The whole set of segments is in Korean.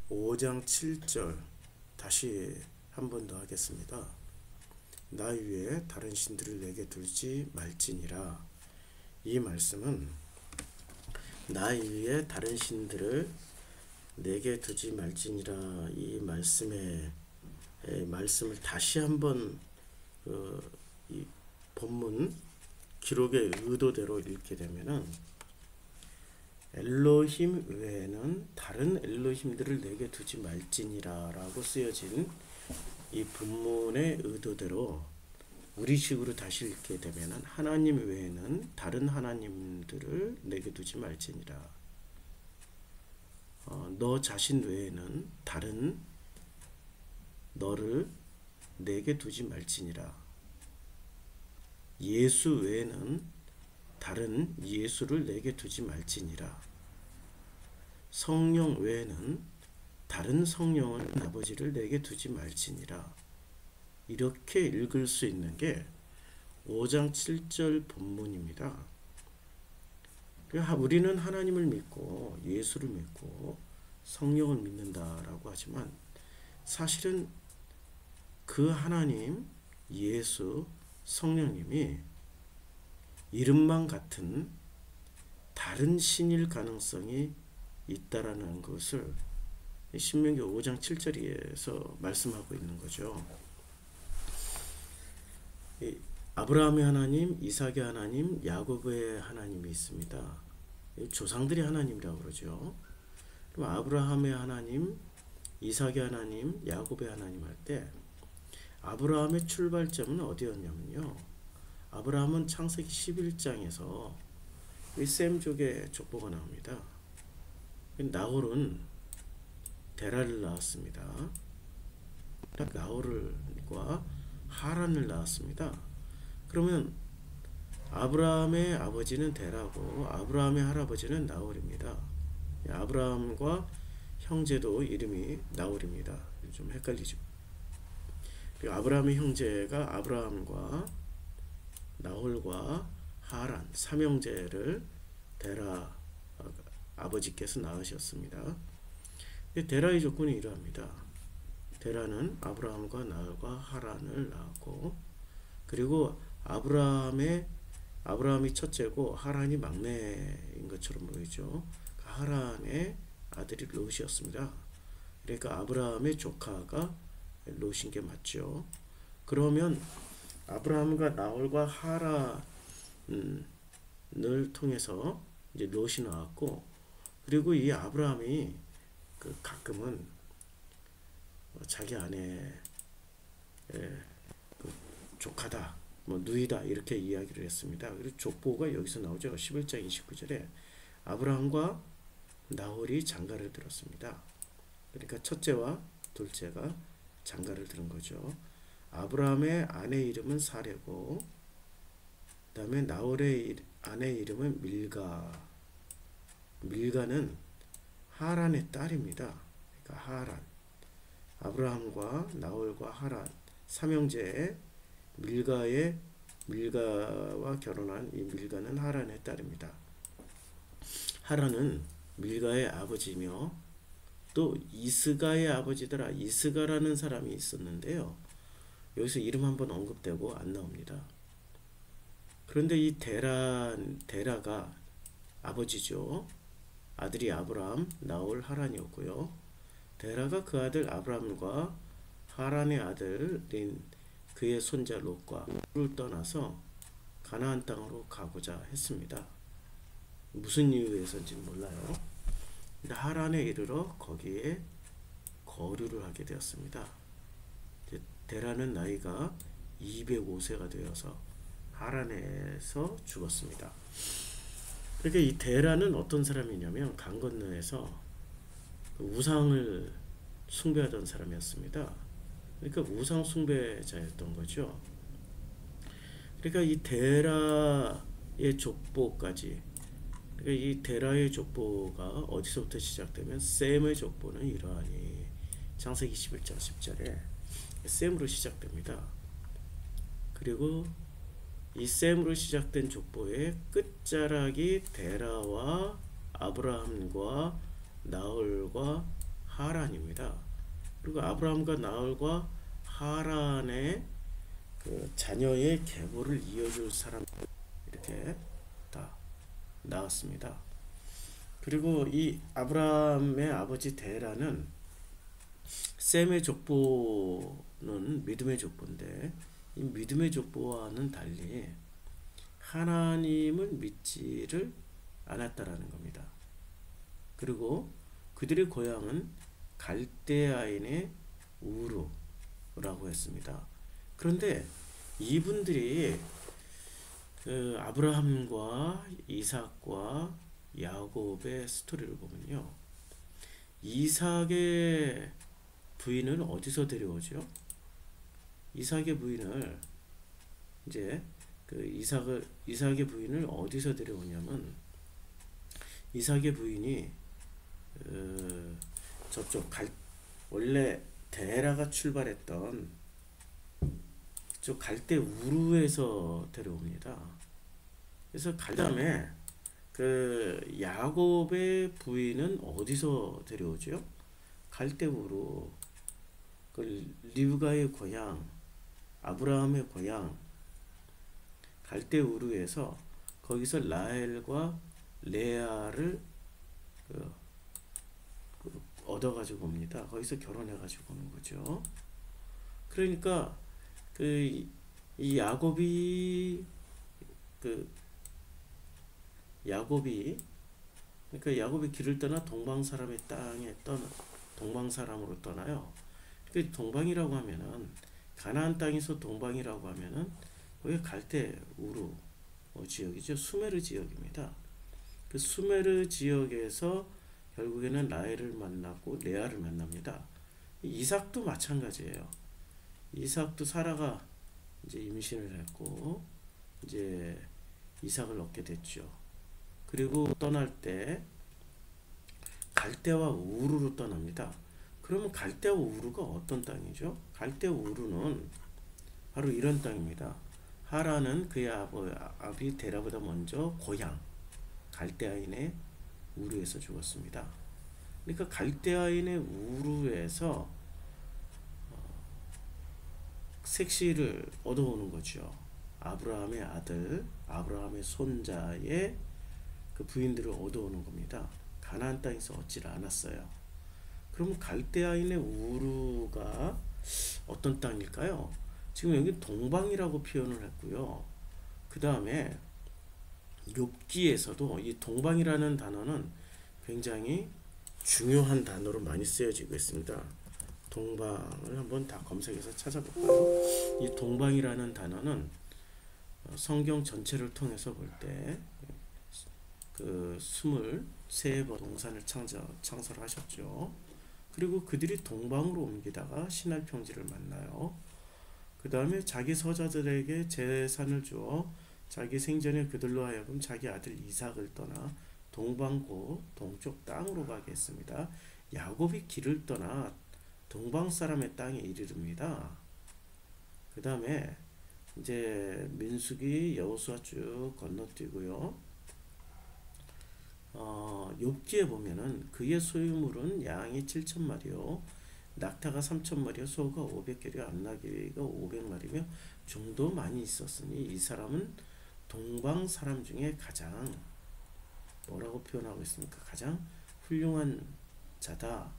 5장 7절 다시 한 번 더 하겠습니다. 나 위에 다른 신들을 내게 두지 말지니라. 이 말씀은 나 위에 다른 신들을 내게 두지 말지니라, 이 말씀을 다시 한번 이 본문 기록의 의도대로 읽게 되면은 엘로힘 외에는 다른 엘로힘들을 내게 두지 말지니라 라고 쓰여진 이 본문의 의도대로 우리식으로 다시 읽게 되면은 하나님 외에는 다른 하나님들을 내게 두지 말지니라. 너 자신 외에는 다른 너를 내게 두지 말지니라. 예수 외에는 다른 예수를 내게 두지 말지니라. 성령 외에는 다른 성령을 아버지를 내게 두지 말지니라. 이렇게 읽을 수 있는 게 5장 7절 본문입니다. 우리는 하나님을 믿고 예수를 믿고 성령을 믿는다라고 하지만 사실은 그 하나님, 예수, 성령님이 이름만 같은 다른 신일 가능성이 있다라는 것을 신명기 5장 7절에서 말씀하고 있는 거죠. 아브라함의 하나님, 이삭의 하나님, 야곱의 하나님이 있습니다. 조상들의 하나님이라고 그러죠. 그럼 아브라함의 하나님, 이삭의 하나님, 야곱의 하나님 할 때 아브라함의 출발점은 어디였냐면요, 아브라함은 창세기 11장에서 셈족의 족보가 나옵니다. 나홀은 데라를 낳았습니다. 나홀과 하란을 낳았습니다. 그러면 아브라함의 아버지는 데라고 아브라함의 할아버지는 나홀입니다. 아브라함과 형제도 이름이 나홀입니다. 좀 헷갈리죠. 아브라함의 형제가 아브라함과 나홀과 하란 삼형제를 데라 아버지께서 낳으셨습니다. 데라의 조건이 이러합니다. 데라는 아브라함과 나홀과 하란을 낳았고, 그리고 아브라함이 첫째고 하란이 막내인 것처럼 보이죠. 하란의 아들이 롯이었습니다. 그러니까 아브라함의 조카가 롯인 게 맞죠. 그러면 아브라함과 나홀과 하란을 통해서 이제 롯이 나왔고, 그리고 이 아브라함이 가끔은 자기 아내 조카다, 누이다 이렇게 이야기를 했습니다. 그리고 족보가 여기서 나오죠. 11장 29절에 아브라함과 나홀이 장가를 들었습니다. 그러니까 첫째와 둘째가 장가를 들은 거죠. 아브라함의 아내 이름은 사레고, 그 다음에 나홀의 아내 이름은 밀가는 하란의 딸입니다. 그러니까 하란, 아브라함과 나홀과 하란 삼형제의 밀가와 결혼한 이 밀가는 하란의 딸입니다. 하란은 밀가의 아버지며 또 이스가의 아버지더라. 이스가라는 사람이 있었는데요, 여기서 이름 한번 언급되고 안 나옵니다. 그런데 이 데라가 아버지죠. 아들이 아브라함, 나홀, 하란이었고요. 데라가 그 아들 아브라함과 하란의 아들인 그의 손자 롯과 를 떠나서 가나안 땅으로 가고자 했습니다. 무슨 이유에서인지는 몰라요. 근데 하란에 이르러 거기에 거류를 하게 되었습니다. 데라는 나이가 205세가 되어서 하란에서 죽었습니다. 그러니까 이 데라는 어떤 사람이냐면 강 건너에서 우상을 숭배하던 사람이었습니다. 그러니까 우상 숭배자였던 거죠. 그러니까 이 데라의 족보까지, 그러니까 이 데라의 족보가 어디서부터 시작되면 셈의 족보는 이러하니, 창세기 11장 10절에 셈으로 시작됩니다. 그리고 이 셈으로 시작된 족보의 끝자락이 데라와 아브라함과 나홀과 하란입니다. 그리고 아브라함과 나홀과 하란의 그 자녀의 계보를 이어줄 사람 이렇게 다 나왔습니다. 그리고 이 아브라함의 아버지 데라는 셈의 족보는 믿음의 족보인데 이 믿음의 족보와는 달리 하나님을 믿지를 않았다라는 겁니다. 그리고 그들의 고향은 갈대아인의 우르라고 했습니다. 그런데 이분들이 그 아브라함과 이삭과 야곱의 스토리를 보면요, 이삭의 부인을 어디서 데려오죠? 이삭의 부인을 이제 그 이삭의 부인을 어디서 데려오냐면 이삭의 부인이 저쪽 원래 데라가 출발했던 저 갈대 우르에서 데려옵니다. 그래서 그다음에 그 야곱의 부인은 어디서 데려오죠? 갈대 우르, 그 리브가의 고향, 아브라함의 고향 갈대 우르에서 거기서 라헬과 레아를 얻어가지고 옵니다. 거기서 결혼해가지고 오는 거죠. 그러니까 이 그러니까 야곱이 길을 떠나 동방 사람의 땅에 동방 사람으로 떠나요. 그 동방이라고 하면은 가나안 땅에서 동방이라고 하면은 거기 갈대 우르 지역이죠. 수메르 지역입니다. 그 수메르 지역에서 결국에는 라헬을 만났고 레아를 만납니다. 이삭도 마찬가지예요. 이삭도 사라가 이제 임신을 했고 이제 이삭을 얻게 됐죠. 그리고 떠날 때 갈대와 우르로 떠납니다. 그러면 갈대와 우르가 어떤 땅이죠? 갈대와 우르는 바로 이런 땅입니다. 하란은 그의 아비 데라보다 먼저 고향 갈대아인의 우르에서 죽었습니다. 그러니까 갈대아인의 우르에서 색시를 얻어오는 거죠. 아브라함의 아들, 아브라함의 손자의 그 부인들을 얻어오는 겁니다. 가나안 땅에서 얻지를 않았어요. 그럼 갈대아인의 우르가 어떤 땅일까요? 지금 여기 동방이라고 표현을 했고요. 그 다음에 욥기에서도 이 동방이라는 단어는 굉장히 중요한 단어로 많이 쓰여지고 있습니다. 동방을 한번 다 검색해서 찾아볼까요? 이 동방이라는 단어는 성경 전체를 통해서 볼 때 그 23번 동산을 창설하셨죠. 그리고 그들이 동방으로 옮기다가 신할 평지를 만나요. 그 다음에 자기 서자들에게 재산을 주어 자기 생전에 그들로 하여금 자기 아들 이삭을 떠나 동방고 동쪽 땅으로 가게 했습니다. 야곱이 길을 떠나 동방 사람의 땅에 이르릅니다. 그 다음에 이제 민수기 여호수아 쭉 건너뛰고요. 욥기에 보면은 그의 소유물은 양이 7,000마리요 낙타가 3,000마리요 소가 500개요 암나귀가 500마리며 종도 많이 있었으니 이 사람은 동방 사람 중에 가장 뭐라고 표현하고 있습니까? 가장 훌륭한 자다.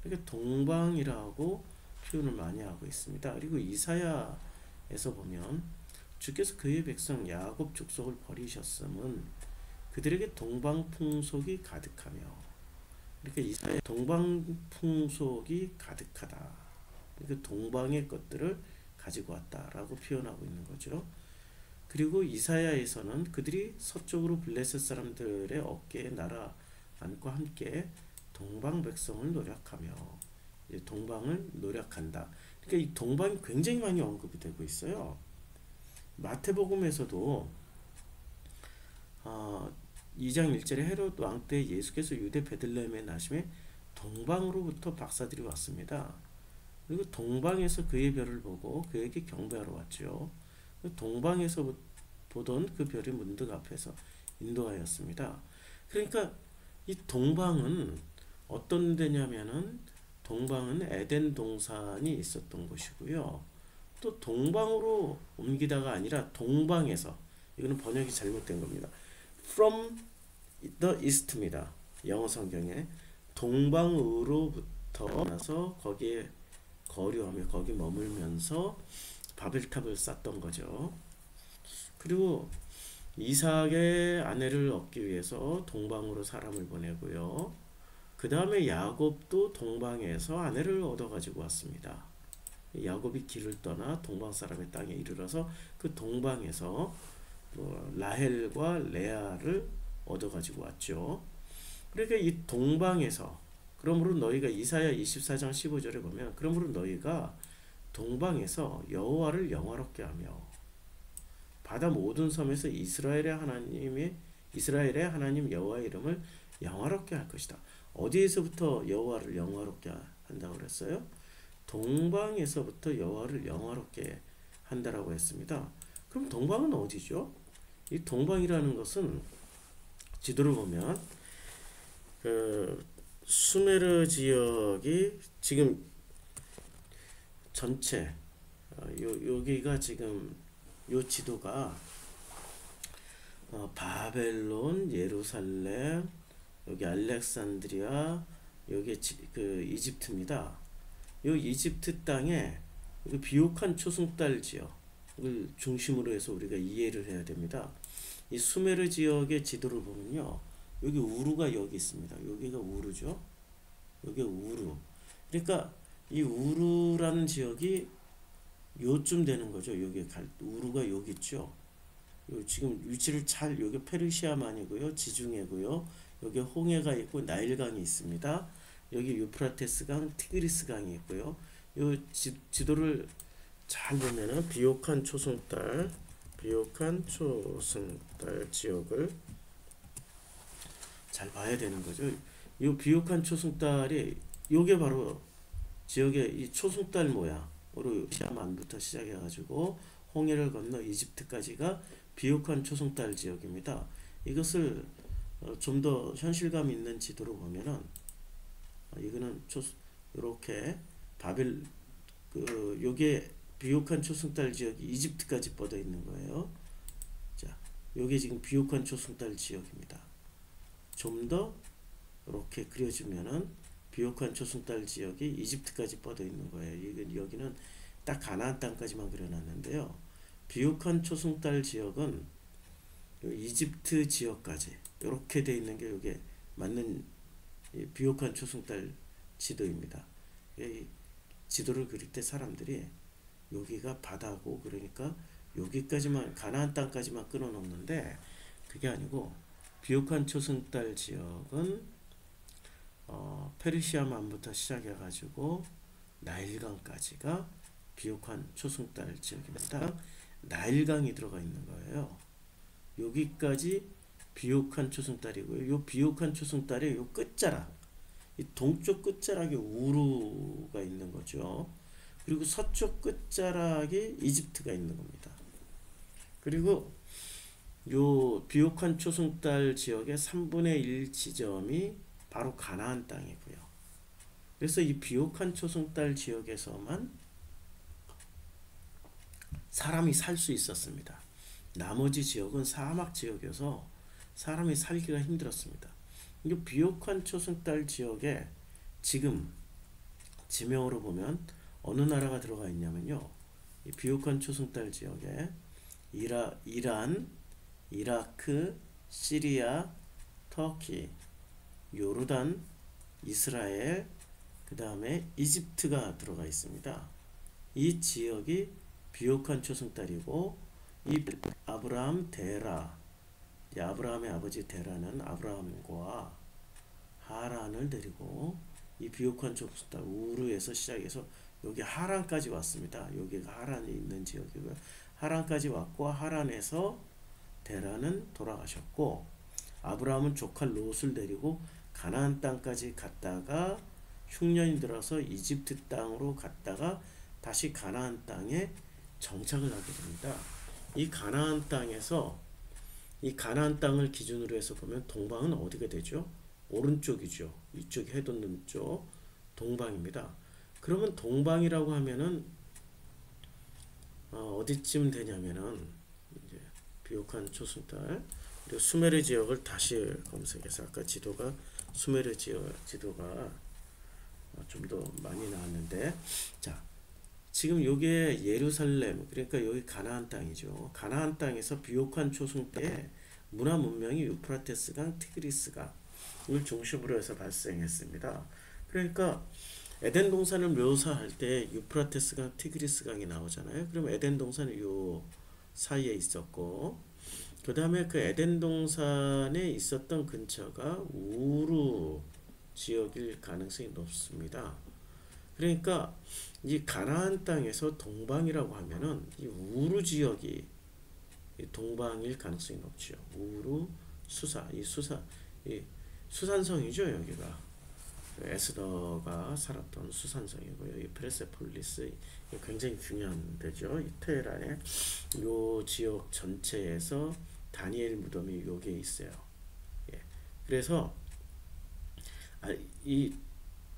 이렇게 동방이라고 표현을 많이 하고 있습니다. 그리고 이사야에서 보면 주께서 그의 백성 야곱 족속을 버리셨음은 그들에게 동방 풍속이 가득하며, 그러니까 이사야 동방 풍속이 가득하다. 그러니까 동방의 것들을 가지고 왔다라고 표현하고 있는 거죠. 그리고 이사야에서는 그들이 서쪽으로 블레셋 사람들의 어깨에 날아 앉고 함께 동방 백성을 노력하며, 이제 동방을 노력한다. 그러니까 이 동방이 굉장히 많이 언급이 되고 있어요. 마태복음에서도 2장 1절에 헤롯 왕 때 예수께서 유대 베들레헴에 나심에 동방으로부터 박사들이 왔습니다. 그리고 동방에서 그의 별을 보고 그에게 경배하러 왔죠. 동방에서 보던 그 별이 문득 앞에서 인도하였습니다. 그러니까 이 동방은 어떤 데냐면은 동방은 에덴 동산이 있었던 곳이고요. 또 동방으로 옮기다가 아니라 동방에서, 이거는 번역이 잘못된 겁니다. From the east입니다. 영어 성경에 동방으로부터 나서 거기에 거류하며 거기 머물면서 바벨탑을 쌓던 거죠. 그리고 이삭의 아내를 얻기 위해서 동방으로 사람을 보내고요. 그 다음에 야곱도 동방에서 아내를 얻어가지고 왔습니다. 야곱이 길을 떠나 동방 사람의 땅에 이르러서 그 동방에서 라헬과 레아를 얻어가지고 왔죠. 그러니까 이 동방에서, 그러므로 너희가 이사야 24장 15절에 보면, 그러므로 너희가 동방에서 여호와를 영화롭게 하며 바다 모든 섬에서 이스라엘의 하나님 여호와의 이름을 영화롭게 할 것이다. 어디에서부터 여호와를 영화롭게 한다고 그랬어요? 동방에서부터 여호와를 영화롭게 한다라고 했습니다. 그럼 동방은 어디죠? 이 동방이라는 것은 지도를 보면 그 수메르 지역이 지금 전체 여기가 지금 요 지도가 바벨론, 예루살렘, 여기 알렉산드리아, 여기 그 이집트입니다. 요 이집트 땅에 비옥한 초승달 지역을 중심으로 해서 우리가 이해를 해야 됩니다. 이 수메르 지역의 지도를 보면요, 여기 우루가 여기 있습니다. 여기가 우루죠. 여기가 우루. 그러니까 이 우루라는 지역이 요쯤 되는 거죠. 여기 우루가 여기 있죠. 요 지금 위치를 잘, 여기 페르시아만이고요, 지중해고요, 여기 홍해가 있고 나일강이 있습니다. 여기 유프라테스강, 티그리스강이 있고요. 요 지도를 잘 보면은 비옥한 초승달 지역을 잘 봐야 되는 거죠. 이 비옥한 초승달이 요게 바로 지역의 이 초승달 모양으로 시아만부터 시작해가지고 홍해를 건너 이집트까지가 비옥한 초승달 지역입니다. 이것을 좀 더 현실감 있는 지도로 보면은 이거는 이렇게 요게 비옥한 초승달 지역이 이집트까지 뻗어 있는 거예요. 자, 요게 지금 비옥한 초승달 지역입니다. 좀 더 이렇게 그려주면은 비옥한 초승달 지역이 이집트까지 뻗어 있는 거예요. 여기는 딱 가나안 땅까지만 그려놨는데요. 비옥한 초승달 지역은 이집트 지역까지 이렇게 돼 있는 게 이게 맞는 비옥한 초승달 지도입니다. 이 지도를 그릴 때 사람들이 여기가 바다고, 그러니까 여기까지만, 가나안 땅까지만 끊어 놓는데 그게 아니고 비옥한 초승달 지역은 페르시아만부터 시작해 가지고 나일강까지가 비옥한 초승달 지역입니다. 나일강이 들어가 있는 거예요. 여기까지 비옥한 초승달이고요. 요 비옥한 초승달의 요 끝자락, 이 동쪽 끝자락에 우루가 있는 거죠. 그리고 서쪽 끝자락에 이집트가 있는 겁니다. 그리고 요 비옥한 초승달 지역의 3분의 1 지점이 바로 가나안 땅이고요. 그래서 이 비옥한 초승달 지역에서만 사람이 살 수 있었습니다. 나머지 지역은 사막 지역이어서 사람이 살기가 힘들었습니다. 이 비옥한 초승달 지역에 지금 지명으로 보면 어느 나라가 들어가 있냐면요, 이 비옥한 초승달 지역에 이란, 이라크, 시리아, 터키, 요르단, 이스라엘, 그 다음에 이집트가 들어가 있습니다. 이 지역이 비옥한 초승달이고, 이 아브라함 데라, 아브라함의 아버지 데라는 아브라함과 하란을 데리고 이 비옥한 초승달 우르에서 시작해서 여기 하란까지 왔습니다. 여기가 하란이 있는 지역이고요. 하란까지 왔고, 하란에서 데라는 돌아가셨고, 아브라함은 조카 롯을 데리고 가나안 땅까지 갔다가 흉년이 들어서 이집트 땅으로 갔다가 다시 가나안 땅에 정착을 하게 됩니다. 이 가나안 땅에서, 이 가나안 땅을 기준으로 해서 보면 동방은 어디가 되죠? 오른쪽이죠. 이쪽 해 돋는 쪽 동방입니다. 그러면 동방이라고 하면은 어디쯤 되냐면은 이제 비옥한 초승달 그리고 수메르 지역을 다시 검색해서 아까 지도가 수메르 지도가 좀 더 많이 나왔는데 자 지금 요게 예루살렘 그러니까 여기 가나안 땅이죠. 가나안 땅에서 비옥한 초승 때 문화 문명이 유프라테스강 티그리스강을 중심으로 해서 발생했습니다. 그러니까 에덴 동산을 묘사할 때 유프라테스강 티그리스강이 나오잖아요. 그럼 에덴 동산은 요 사이에 있었고 그 다음에 그 에덴 동산에 있었던 근처가 우루 지역일 가능성이 높습니다. 그러니까 이 가나안 땅에서 동방이라고 하면은 이 우루 지역이 동방일 가능성이 높죠. 우루 수사 이 수산성이죠. 여기가 에스더가 살았던 수산성이고요. 이 페르세폴리스 굉장히 중요한 데죠. 이 테헤란의 요 지역 전체에서 다니엘 무덤이 요게 있어요. 예. 그래서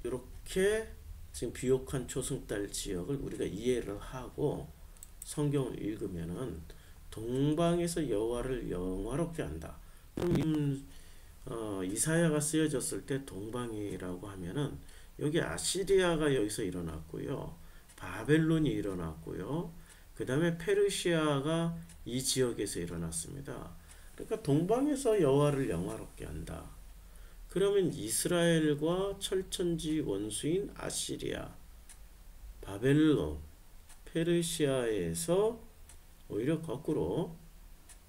이렇게 지금 비옥한 초승달 지역을 우리가 이해를 하고 성경을 읽으면은 동방에서 여호와를 영화롭게 한다. 그럼 이사야가 쓰여졌을 때 동방이라고 하면은 여기 아시리아가 여기서 일어났고요. 바벨론이 일어났고요. 그 다음에 페르시아가 이 지역에서 일어났습니다. 그러니까 동방에서 여호와를 영화롭게 한다. 그러면 이스라엘과 철천지 원수인 아시리아, 바벨론, 페르시아에서 오히려 거꾸로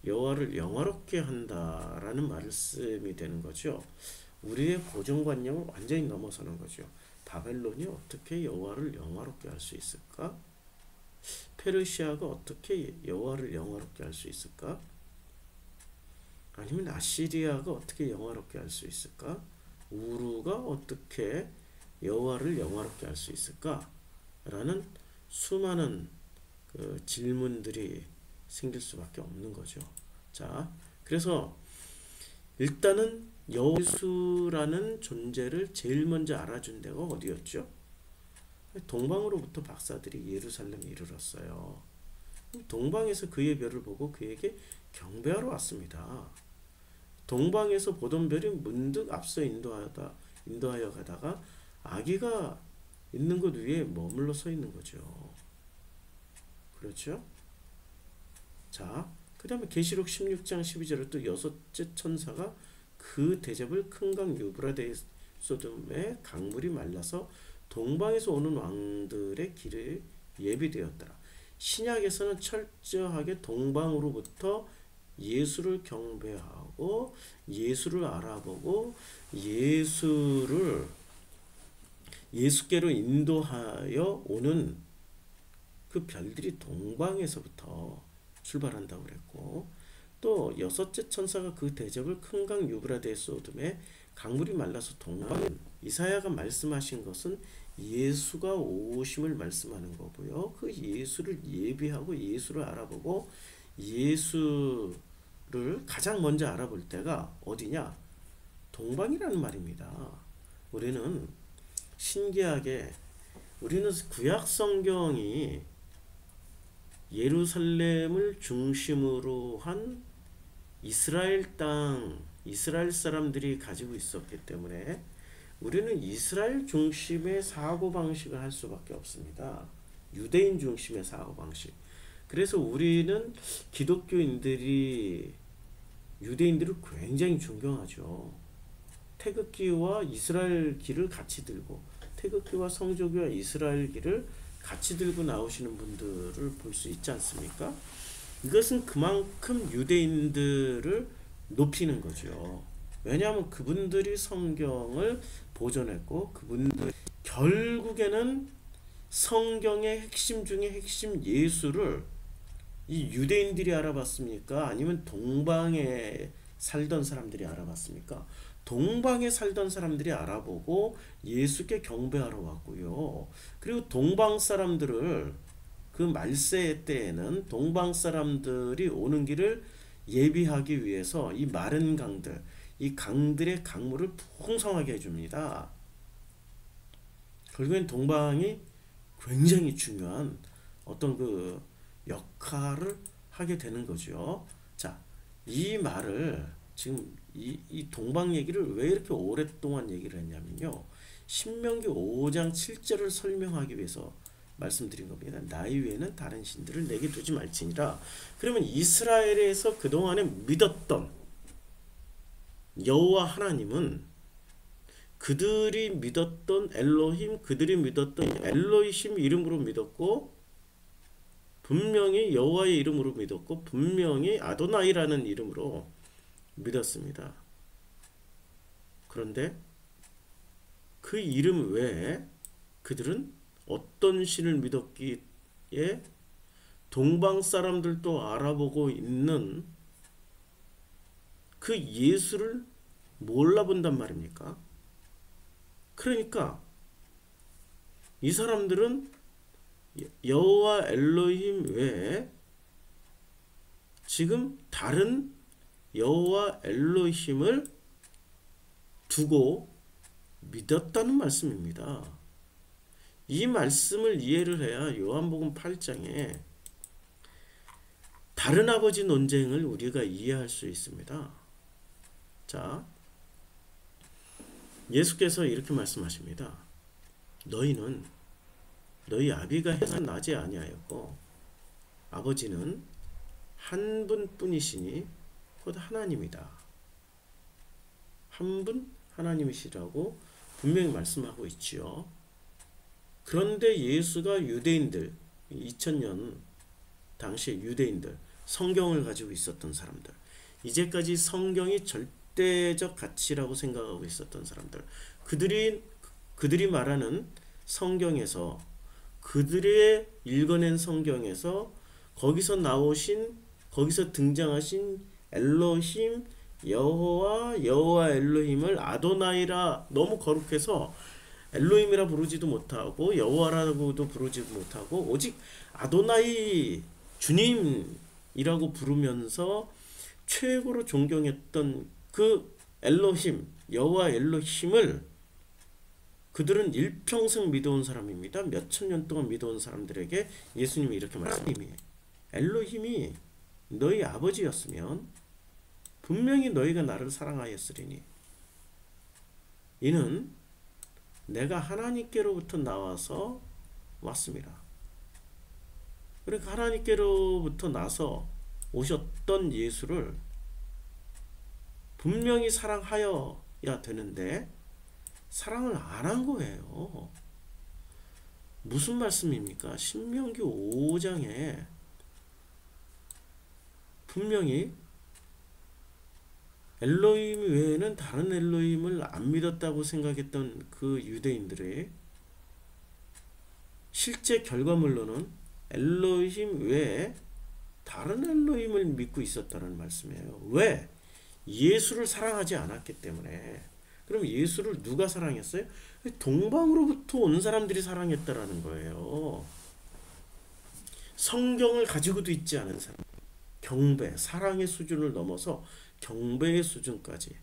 여호와를 영화롭게 한다라는 말씀이 되는 거죠. 우리의 고정관념을 완전히 넘어서는 거죠. 바벨론이 어떻게 여호와를 영화롭게 할 수 있을까? 페르시아가 어떻게 여호와를 영화롭게 할 수 있을까? 아니면 아시리아가 어떻게 영화롭게 할 수 있을까? 우루가 어떻게 여호와를 영화롭게 할 수 있을까? 라는 수많은 그 질문들이 생길 수밖에 없는 거죠. 자, 그래서 일단은 여호수라는 존재를 제일 먼저 알아준 데가 어디였죠? 동방으로부터 박사들이 예루살렘에 이르렀어요. 동방에서 그의 별을 보고 그에게 경배하러 왔습니다. 동방에서 보던 별이 문득 앞서 인도하여 가다가 아기가 있는 곳 위에 머물러 서 있는 거죠. 그렇죠? 자, 그 다음에 계시록 16장 12절에 또 여섯째 천사가 그 대접을 큰 강 유브라데스 소돔의 강물이 말라서 동방에서 오는 왕들의 길을 예비되었더라. 신약에서는 철저하게 동방으로부터 예수를 경배하고 예수를 알아보고 예수께로 인도하여 오는 그 별들이 동방에서부터 출발한다고 그랬고 또 여섯째 천사가 그 대접을 큰 강 유브라데스 소돔에 강물이 말라서 동방 이사야가 말씀하신 것은 예수가 오심을 말씀하는 거고요. 그 예수를 예비하고 예수를 알아보고 예수를 가장 먼저 알아볼 때가 어디냐? 동방이라는 말입니다. 우리는 신기하게 우리는 구약 성경이 예루살렘을 중심으로 한 이스라엘 땅, 이스라엘 사람들이 가지고 있었기 때문에 우리는 이스라엘 중심의 사고방식을 할 수밖에 없습니다. 유대인 중심의 사고방식. 그래서 우리는 기독교인들이 유대인들을 굉장히 존경하죠. 태극기와 이스라엘기를 같이 들고 태극기와 성조기와 이스라엘기를 같이 들고 나오시는 분들을 볼 수 있지 않습니까? 이것은 그만큼 유대인들을 높이는 거죠. 왜냐하면 그분들이 성경을 보존했고 그분들 결국에는 성경의 핵심 중에 핵심 예수를 이 유대인들이 알아봤습니까? 아니면 동방에 살던 사람들이 알아봤습니까? 동방에 살던 사람들이 알아보고 예수께 경배하러 왔고요. 그리고 동방 사람들을 그 말세 때에는 동방 사람들이 오는 길을 예비하기 위해서 이 마른 강들, 이 강들의 강물을 풍성하게 해줍니다. 결국엔 동방이 굉장히 중요한 어떤 그 역할을 하게 되는 거죠. 자, 이 말을 지금 이 동방 얘기를 왜 이렇게 오랫동안 얘기를 했냐면요. 신명기 5장 7절을 설명하기 위해서 말씀드린 겁니다. 나의 외에는 다른 신들을 내게 두지 말지니라. 그러면 이스라엘에서 그동안에 믿었던 여호와 하나님은 그들이 믿었던 엘로힘, 그들이 믿었던 엘로히심 이름으로 믿었고, 분명히 여호와의 이름으로 믿었고, 분명히 아도나이라는 이름으로 믿었습니다. 그런데 그 이름 외에 그들은 어떤 신을 믿었기에 동방 사람들도 알아보고 있는 그 예수를 몰라본단 말입니까? 그러니까 이 사람들은 여호와 엘로힘 외에 지금 다른 여호와 엘로힘을 두고 믿었다는 말씀입니다. 이 말씀을 이해를 해야 요한복음 8장에 다른 아버지 논쟁을 우리가 이해할 수 있습니다. 자, 예수께서 이렇게 말씀하십니다. 너희는 너희 아비가 해서 나지 아니하였고 아버지는 한 분뿐이시니 곧 하나님이다. 한 분 하나님이시라고 분명히 말씀하고 있지요. 그런데 예수가 유대인들, 2000년 당시의 유대인들, 성경을 가지고 있었던 사람들, 이제까지 성경이 절대적 가치라고 생각하고 있었던 사람들, 그들이 말하는 성경에서, 그들의 읽어낸 성경에서 거기서 등장하신 엘로힘, 여호와 엘로힘을 아도나이라 너무 거룩해서 엘로힘이라 부르지도 못하고 여호와라고도 부르지도 못하고 오직 아도나이 주님이라고 부르면서 최고로 존경했던 그 엘로힘, 여호와 엘로힘을 그들은 일평생 믿어온 사람입니다. 몇천 년 동안 믿어온 사람들에게 예수님이 이렇게 말씀합니다. 엘로힘이 너희 아버지였으면 분명히 너희가 나를 사랑하였으리니 이는 내가 하나님께로부터 나와서 왔습니다. 그러니까 하나님께로부터 나서 오셨던 예수를 분명히 사랑하여야 되는데 사랑을 안 한 거예요. 무슨 말씀입니까? 신명기 5장에 분명히 엘로힘 외에는 다른 엘로힘을 안 믿었다고 생각했던 그 유대인들의 실제 결과물로는 엘로힘 외에 다른 엘로힘을 믿고 있었다는 말씀이에요. 왜? 예수를 사랑하지 않았기 때문에. 그럼 예수를 누가 사랑했어요? 동방으로부터 온 사람들이 사랑했다라는 거예요. 성경을 가지고도 있지 않은 사람, 경배, 사랑의 수준을 넘어서 경배의 수준까지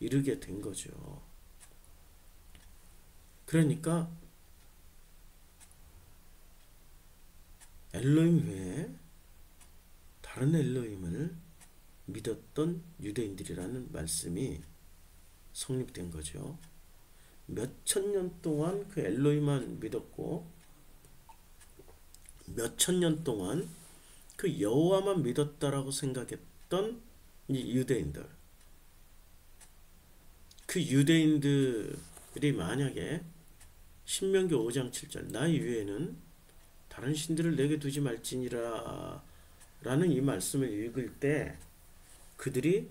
이르게 된 거죠. 그러니까 엘로힘 외에 다른 엘로힘을 믿었던 유대인들이라는 말씀이 성립된 거죠. 몇천 년 동안 그 엘로힘만 믿었고 몇천 년 동안 그 여호와만 믿었다라고 생각했던 이 유대인들, 그 유대인들이 만약에 신명기 5장 7절 나 이외에는 다른 신들을 내게 두지 말지니라 라는 이 말씀을 읽을 때 그들이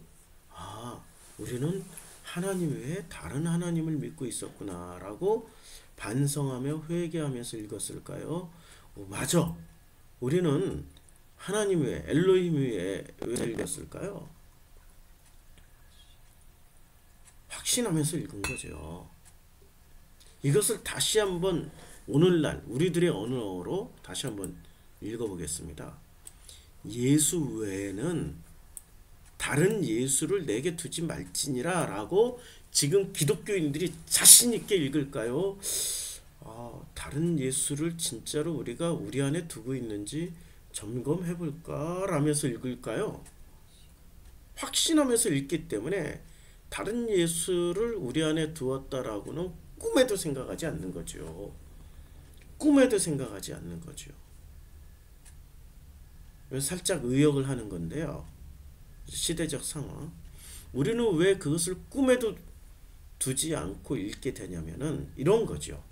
우리는 하나님 외에 다른 하나님을 믿고 있었구나 라고 반성하며 회개하면서 읽었을까요? 맞아, 우리는 하나님 외에 엘로힘 외에 왜 읽었을까요? 확신하면서 읽은 거죠. 이것을 다시 한번 오늘날 우리들의 언어로 다시 한번 읽어보겠습니다. 예수 외에는 다른 예수를 내게 두지 말지니라 라고 지금 기독교인들이 자신 있게 읽을까요? 다른 예수를 진짜로 우리가 우리 안에 두고 있는지 점검해 볼까 라면서 읽을까요? 확신하면서 읽기 때문에 다른 예수를 우리 안에 두었다라고는 꿈에도 생각하지 않는 거죠. 꿈에도 생각하지 않는 거죠. 살짝 의역을 하는 건데요. 시대적 상황. 우리는 왜 그것을 꿈에도 두지 않고 읽게 되냐면은 이런 거죠.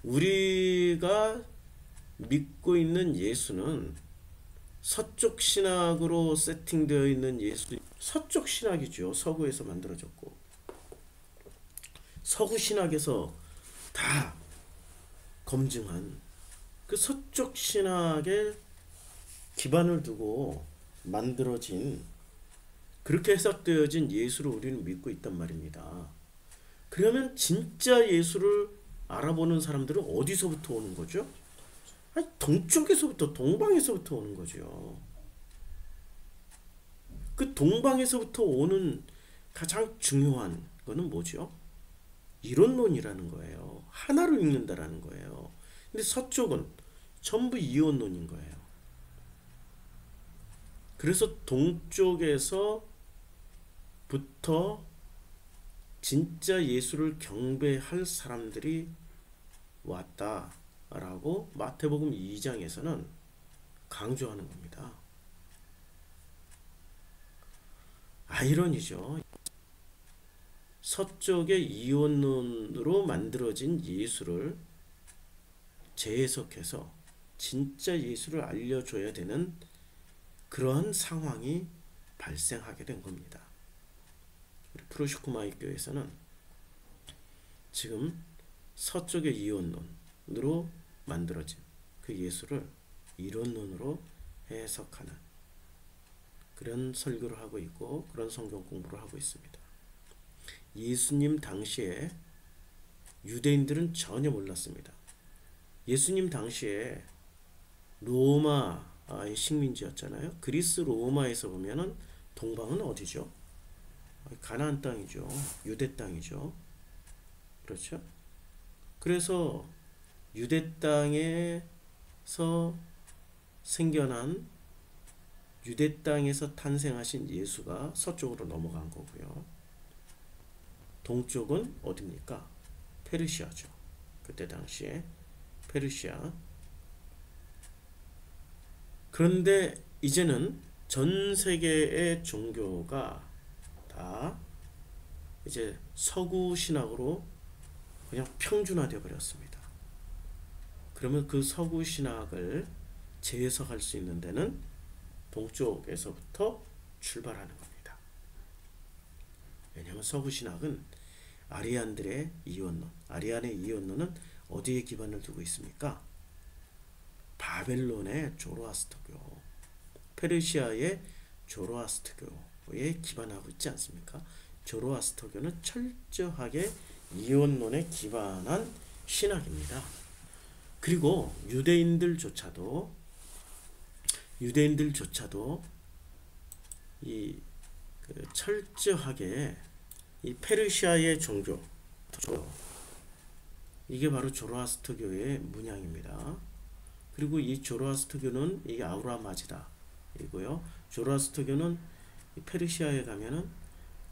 우리가 믿고 있는 예수는 서쪽 신학으로 세팅되어 있는 예수, 서쪽 신학이죠. 서구에서 만들어졌고 서구 신학에서 다 검증한 그 서쪽 신학에 기반을 두고 만들어진, 그렇게 해석되어진 예수를 우리는 믿고 있단 말입니다. 그러면 진짜 예수를 알아보는 사람들은 어디서부터 오는 거죠? 아니, 동쪽에서부터, 동방에서부터 오는 거죠. 그 동방에서부터 오는 가장 중요한 거는 뭐죠? 이론론이라는 거예요. 하나로 읽는다라는 거예요. 근데 서쪽은 전부 이원론인 거예요. 그래서 동쪽에서부터 진짜 예수를 경배할 사람들이 왔다라고 마태복음 2장에서는 강조하는 겁니다. 아이러니죠. 서쪽의 이원론으로 만들어진 예수를 재해석해서 진짜 예수를 알려줘야 되는 그러한 상황이 발생하게 된 겁니다. 프로시코마이 교회에서는 지금 서쪽의 이원론으로 만들어진 그 예수를 이론론으로 해석하는 그런 설교를 하고 있고 그런 성경 공부를 하고 있습니다. 예수님 당시에 유대인들은 전혀 몰랐습니다. 예수님 당시에 로마의 식민지였잖아요. 그리스 로마에서 보면은 동방은 어디죠? 가나안 땅이죠. 유대 땅이죠. 그렇죠? 그래서 유대 땅에서 생겨난, 유대 땅에서 탄생하신 예수가 서쪽으로 넘어간 거고요. 동쪽은 어디입니까? 페르시아죠. 그때 당시에 페르시아. 그런데 이제는 전 세계의 종교가 다 이제 서구 신학으로 그냥 평준화되어 버렸습니다. 그러면 그 서구 신학을 재해석할 수 있는 데는 동쪽에서부터 출발하는 겁니다. 왜냐하면 서구 신학은 아리안들의 이원론, 아리안의 이원론은 어디에 기반을 두고 있습니까? 바벨론의 조로아스터교, 페르시아의 조로아스터교에 기반하고 있지 않습니까? 조로아스터교는 철저하게 이원론에 기반한 신학입니다. 그리고 유대인들조차도 이 철저하게 이 페르시아의 종교, 이게 바로 조로아스터교의 문양입니다. 그리고 이 조로아스터교는 이게 아우라 마즈다 이고요. 조로아스터교는 이 페르시아에 가면은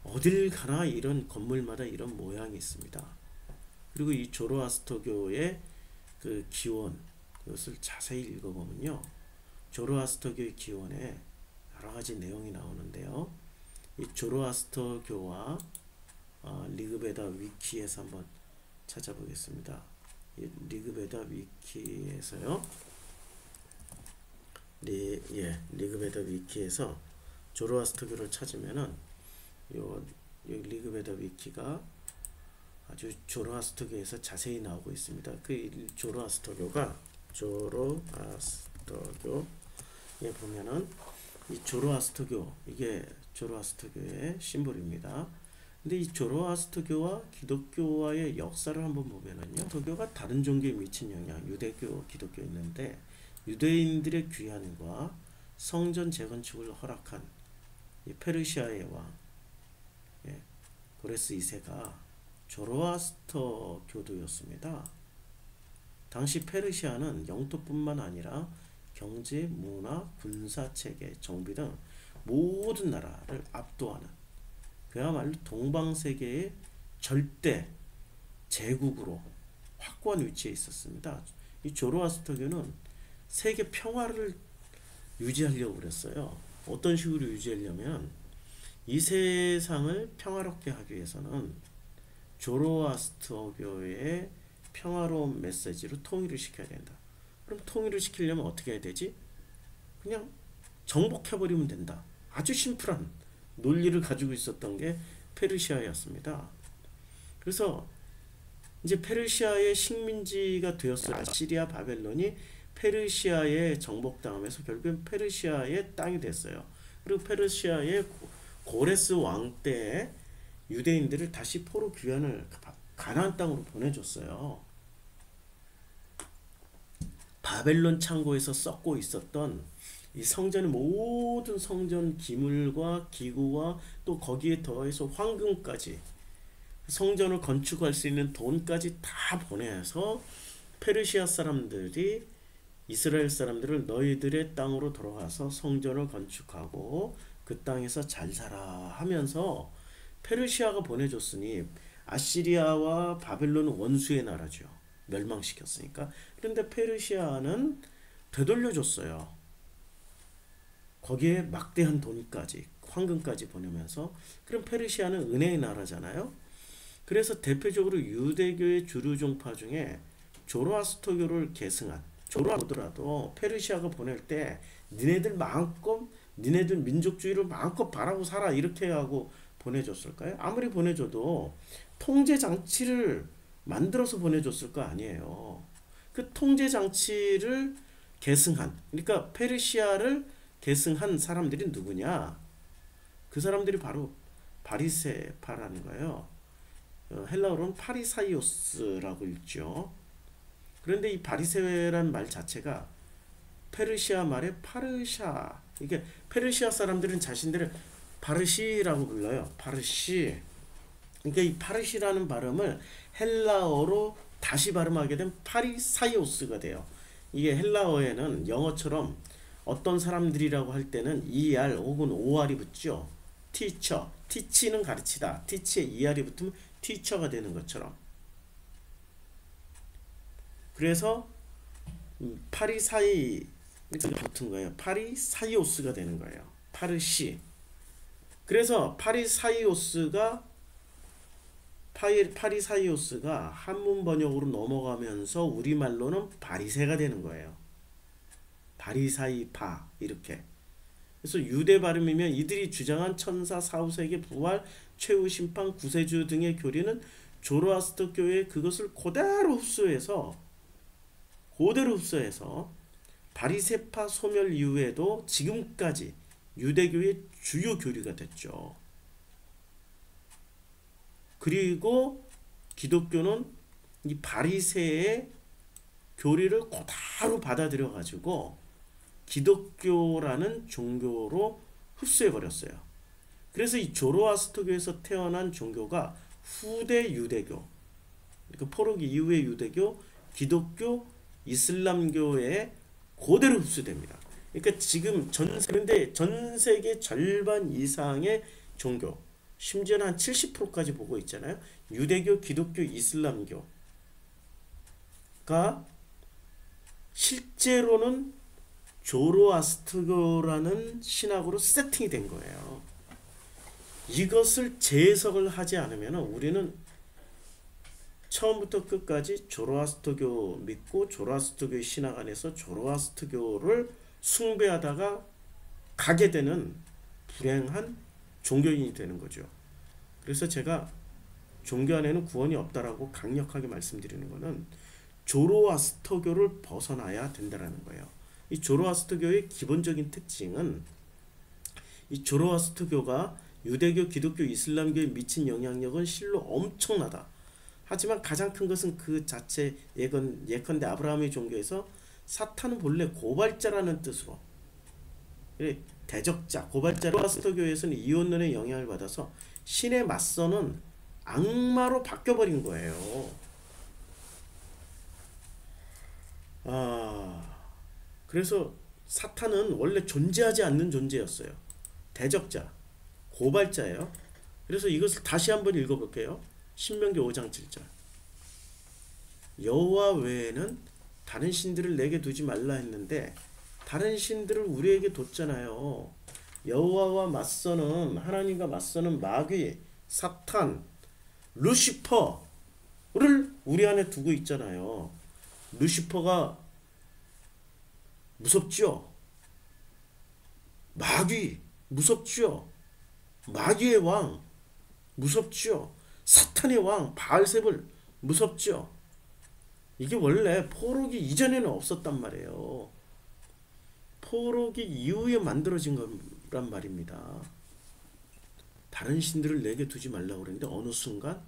어딜 가나 이런 건물마다 이런 모양이 있습니다. 그리고 이 조로아스터교의 그 기원, 그것을 자세히 읽어보면요, 조로아스터교의 기원에 여러 가지 내용이 나오는데요. 이 조로아스터교와 리그베다 위키에서 한번 찾아보겠습니다. 이 리그베다 위키에서요. 리그베다 위키에서 조로아스터교를 찾으면은 요 리그베다 위키가 아주 조로아스터교에서 자세히 나오고 있습니다. 그 조로아스터교에 보면은 이 조로아스터교, 이게 조로아스터교의 심볼입니다. 근데 이 조로아스터교와 기독교와의 역사를 한번 보면은요, 기독교가 다른 종교에 미친 영향, 유대교, 기독교 있는데 유대인들의 귀환과 성전 재건축을 허락한 이 페르시아의 왕, 예, 고레스 2세가 조로아스터 교도였습니다. 당시 페르시아는 영토뿐만 아니라 경제, 문화, 군사 체계, 정비 등 모든 나라를 압도하는 그야말로 동방세계의 절대 제국으로 확고한 위치에 있었습니다. 이 조로아스터교는 세계 평화를 유지하려고 그랬어요. 어떤 식으로 유지하려면 이 세상을 평화롭게 하기 위해서는 조로아스터교의 평화로운 메시지로 통일을 시켜야 된다. 그럼 통일을 시키려면 어떻게 해야 되지? 그냥 정복해버리면 된다. 아주 심플한 논리를 가지고 있었던 게 페르시아였습니다. 그래서 이제 페르시아의 식민지가 되었어요. 아시리아 바벨론이 페르시아에 정복당하면서 결국엔 페르시아의 땅이 됐어요. 그리고 페르시아의 고레스 왕 때에 유대인들을 다시 포로 귀환을 가나안 땅으로 보내줬어요. 바벨론 창고에서 썩고 있었던 이 성전의 모든 성전 기물과 기구와 또 거기에 더해서 황금까지 성전을 건축할 수 있는 돈까지 다 보내서 페르시아 사람들이 이스라엘 사람들을 너희들의 땅으로 돌아가서 성전을 건축하고 그 땅에서 잘 살아 하면서 페르시아가 보내줬으니 아시리아와 바벨론은 원수의 나라죠. 멸망시켰으니까. 그런데 페르시아는 되돌려줬어요. 거기에 막대한 돈까지 황금까지 보내면서. 그럼 페르시아는 은혜의 나라잖아요. 그래서 대표적으로 유대교의 주류 종파 중에 조로아스터교를 계승한 조로아스터라도 페르시아가 보낼 때 니네들 마음껏 니네들 민족주의를 마음껏 바라고 살아 이렇게 하고 보내줬을까요? 아무리 보내줘도 통제 장치를 만들어서 보내줬을 거 아니에요. 그 통제 장치를 계승한, 그러니까 페르시아를 계승한 사람들이 누구냐? 그 사람들이 바로 바리새파라는 거예요. 헬라어로는 파리사이오스라고 읽죠. 그런데 이 바리새라는 말 자체가 페르시아 말의 파르샤, 이게 페르시아 사람들은 자신들을 파르시라고 불러요. 파르시. 그러니까 이 파르시라는 발음을 헬라어로 다시 발음하게 되면 파리사이오스가 돼요. 이게 헬라어에는 영어처럼 어떤 사람들이라고 할 때는 ER 혹은 OR이 붙죠. teacher, teach는 가르치다. teach에 ER이 붙으면 teacher가 되는 것처럼. 그래서 파리사이 붙은 거예요. 파리사이오스가 되는 거예요. 파르시. 그래서 파리사이오스가 한문 번역으로 넘어가면서 우리말로는 바리새가 되는 거예요. 바리사이파 이렇게. 그래서 유대 발음이면 이들이 주장한 천사, 사후세계, 부활, 최후 심판, 구세주 등의 교리는 조로아스터교의 그것을 그대로 흡수해서 바리새파 소멸 이후에도 지금까지 유대교의 주요 교리가 됐죠. 그리고 기독교는 이 바리새의 교리를 그대로 받아들여 가지고 기독교라는 종교로 흡수해 버렸어요. 그래서 이 조로아스터교에서 태어난 종교가 후대 유대교, 그러니까 포로기 이후의 유대교, 기독교, 이슬람교에 그대로 흡수됩니다. 그러니까 지금 전 세계 절반 이상의 종교, 심지어는 한 70%까지 보고 있잖아요. 유대교, 기독교, 이슬람교가 실제로는 조로아스터교라는 신학으로 세팅이 된 거예요. 이것을 재해석을 하지 않으면 우리는 처음부터 끝까지 조로아스터교 믿고 조로아스터교의 신학 안에서 조로아스터교를 숭배하다가 가게 되는 불행한 종교인이 되는 거죠. 그래서 제가 종교 안에는 구원이 없다라고 강력하게 말씀드리는 것은 조로아스터교를 벗어나야 된다라는 거예요. 이 조로아스터교의 기본적인 특징은 이 조로아스터교가 유대교, 기독교, 이슬람교에 미친 영향력은 실로 엄청나다. 하지만 가장 큰 것은 그 자체 예컨대 아브라함의 종교에서 사탄은 본래 고발자라는 뜻으로 대적자, 고발자, 조로아스터교에서는 이원론의 영향을 받아서 신에 맞서는 악마로 바뀌어버린 거예요. 그래서 사탄은 원래 존재하지 않는 존재였어요. 대적자, 고발자예요. 그래서 이것을 다시 한번 읽어볼게요. 신명기 5장 7절. 여호와 외에는 다른 신들을 내게 두지 말라 했는데 다른 신들을 우리에게 뒀잖아요. 여호와와 맞서는, 하나님과 맞서는 마귀, 사탄, 루시퍼를 우리 안에 두고 있잖아요. 루시퍼가 무섭죠? 마귀 무섭죠? 마귀의 왕 무섭죠? 사탄의 왕 바알세불 무섭죠? 이게 원래 포로기 이전에는 없었단 말이에요. 포로기 이후에 만들어진 거란 말입니다. 다른 신들을 내게 두지 말라고 그랬는데 어느 순간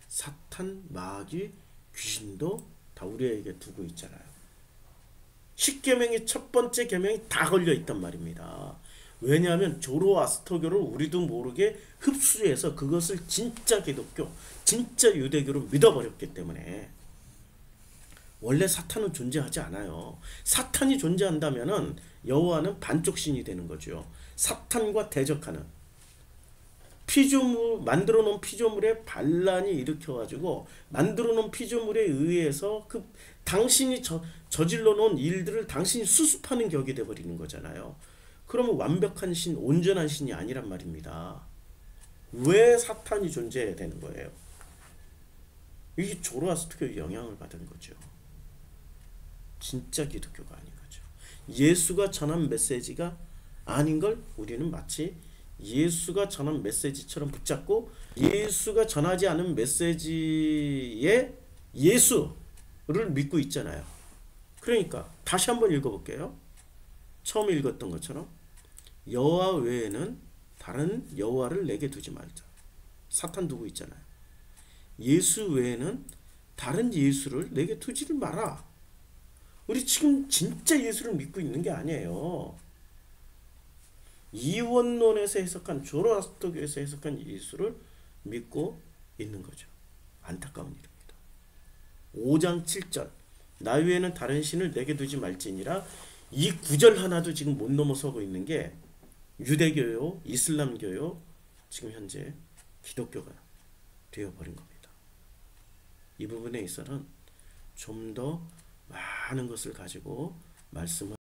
사탄, 마귀, 귀신도 다 우리에게 두고 있잖아요. 10계명의 첫 번째 계명이 다 걸려 있단 말입니다. 왜냐하면 조로아스터교를 우리도 모르게 흡수해서 그것을 진짜 기독교, 진짜 유대교로 믿어버렸기 때문에 원래 사탄은 존재하지 않아요. 사탄이 존재한다면은 여호와는 반쪽 신이 되는 거죠. 사탄과 대적하는 피조물, 만들어 놓은 피조물에 반란이 일으켜가지고 만들어 놓은 피조물에 의해서 그 당신이 저질러 놓은 일들을 당신이 수습하는 격이 돼버리는 거잖아요. 그러면 완벽한 신, 온전한 신이 아니란 말입니다. 왜 사탄이 존재해야 되는 거예요? 이게 조로아스터교의 영향을 받은 거죠. 진짜 기독교가 아닌 거죠. 예수가 전한 메시지가 아닌 걸 우리는 마치 예수가 전한 메시지처럼 붙잡고 예수가 전하지 않은 메시지의 예수를 믿고 있잖아요. 그러니까 다시 한번 읽어볼게요. 처음 읽었던 것처럼 여호와 외에는 다른 여호와를 내게 두지 말자. 사탄 두고 있잖아요. 예수 외에는 다른 예수를 내게 두지를 마라. 우리 지금 진짜 예수를 믿고 있는 게 아니에요. 이원론에서 해석한, 조로아스터교에서 해석한 예수를 믿고 있는 거죠. 안타까운 일입니다. 5장 7절 나 외에는 다른 신을 내게 두지 말지니라. 이 구절 하나도 지금 못 넘어서고 있는 게 유대교요, 이슬람교요, 지금 현재 기독교가 되어버린 겁니다. 이 부분에 있어서는 좀 더 많은 것을 가지고 말씀을